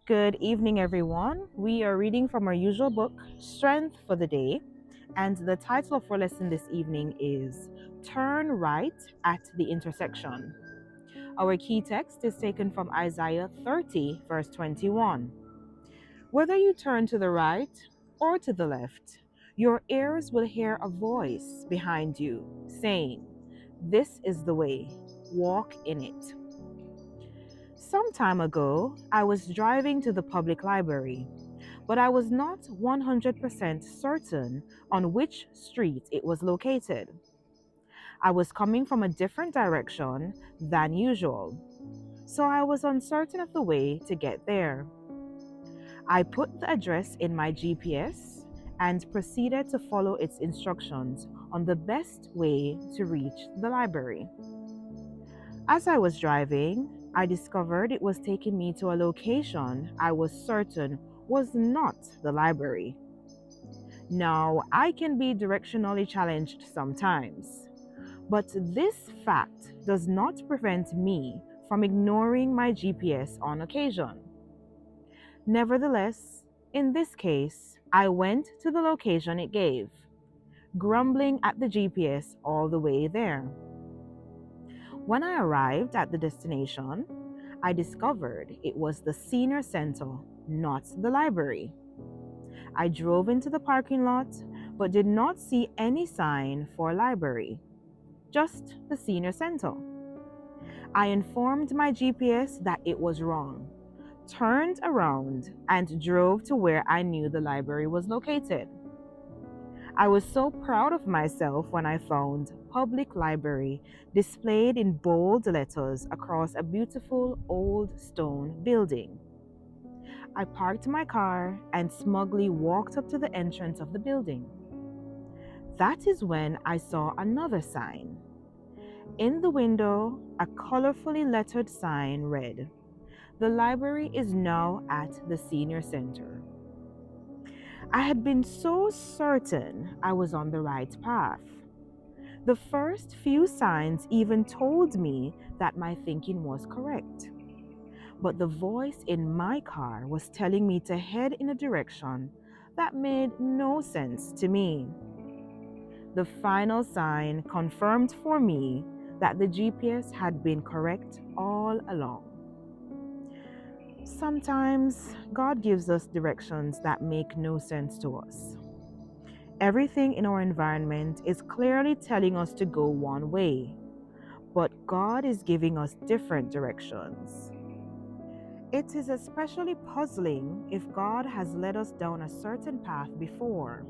Good evening, everyone. We are reading from our usual book, Strength for the Day, and the title of our lesson this evening is Turn Right at the Intersection. Our key text is taken from Isaiah 30, verse 21. Whether you turn to the right or to the left, your ears will hear a voice behind you saying, "This is the way, walk in it." Some time ago, I was driving to the public library, but I was not 100% certain on which street it was located. I was coming from a different direction than usual, so I was uncertain of the way to get there. I put the address in my GPS and proceeded to follow its instructions on the best way to reach the library. As I was driving, I discovered it was taking me to a location I was certain was not the library. Now, I can be directionally challenged sometimes, but this fact does not prevent me from ignoring my GPS on occasion. Nevertheless, in this case, I went to the location it gave, grumbling at the GPS all the way there. When I arrived at the destination, I discovered it was the senior center, not the library. I drove into the parking lot but did not see any sign for a library, just the senior center. I informed my GPS that it was wrong, turned around, and drove to where I knew the library was located. I was so proud of myself when I found Public Library displayed in bold letters across a beautiful old stone building. I parked my car and smugly walked up to the entrance of the building. That is when I saw another sign. In the window, a colorfully lettered sign read, "The library is now at the senior center." I had been so certain I was on the right path. The first few signs even told me that my thinking was correct. But the voice in my car was telling me to head in a direction that made no sense to me. The final sign confirmed for me that the GPS had been correct all along. Sometimes God gives us directions that make no sense to us. Everything in our environment is clearly telling us to go one way, but God is giving us different directions. It is especially puzzling if God has led us down a certain path before,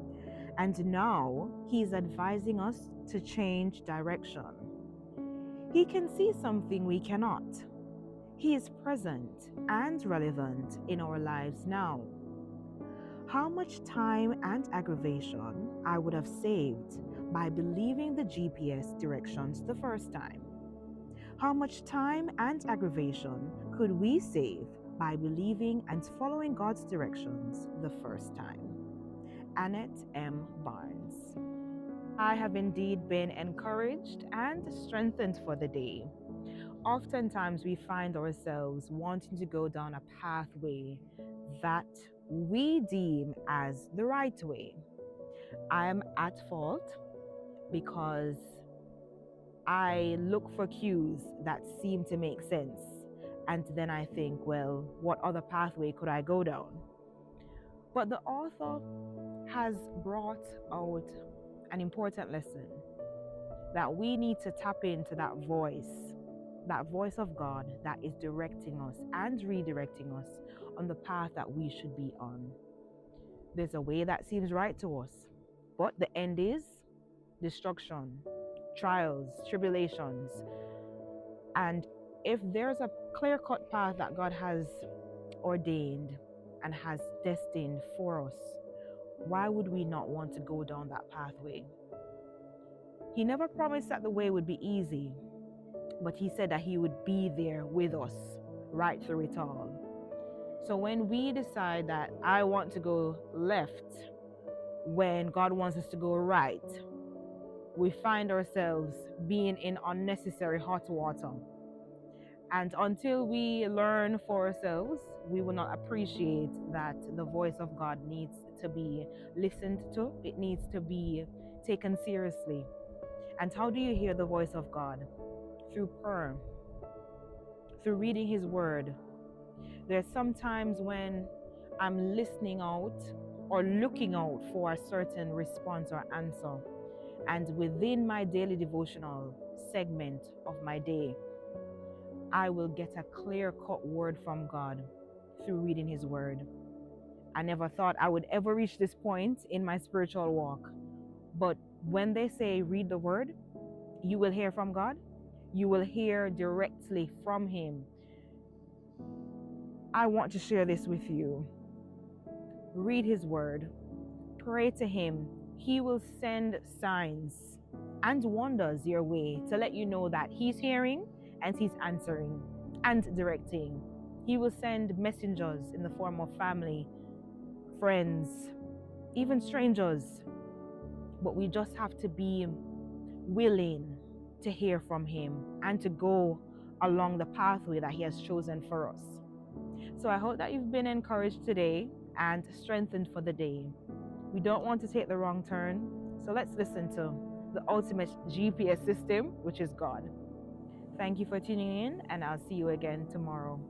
and now He is advising us to change direction. He can see something we cannot. He is present and relevant in our lives now. How much time and aggravation I would have saved by believing the GPS directions the first time. How much time and aggravation could we save by believing and following God's directions the first time? Annette M. Barnes. I have indeed been encouraged and strengthened for the day. Oftentimes, we find ourselves wanting to go down a pathway that we deem as the right way. I am at fault because I look for cues that seem to make sense. And then I think, well, what other pathway could I go down? But the author has brought out an important lesson that we need to tap into that voice of God that is directing us and redirecting us on the path that we should be on. There's a way that seems right to us, but the end is destruction, trials, tribulations. And if there's a clear cut path that God has ordained and has destined for us, why would we not want to go down that pathway? He never promised that the way would be easy, but He said that He would be there with us right through it all. So when we decide that I want to go left when God wants us to go right, we find ourselves being in unnecessary hot water. And until we learn for ourselves, we will not appreciate that the voice of God needs to be listened to, it needs to be taken seriously. And how do you hear the voice of God? Through prayer, through reading His Word. There's sometimes when I'm listening out or looking out for a certain response or answer. And within my daily devotional segment of my day, I will get a clear cut word from God through reading His Word. I never thought I would ever reach this point in my spiritual walk. But when they say read the Word, you will hear from God, you will hear directly from Him. I want to share this with you. Read His Word, pray to Him. He will send signs and wonders your way to let you know that He's hearing and He's answering and directing. He will send messengers in the form of family, friends, even strangers. But we just have to be willing to hear from Him and to go along the pathway that He has chosen for us. So I hope that you've been encouraged today and strengthened for the day. We don't want to take the wrong turn, so let's listen to the ultimate GPS system, which is God. Thank you for tuning in, and I'll see you again tomorrow.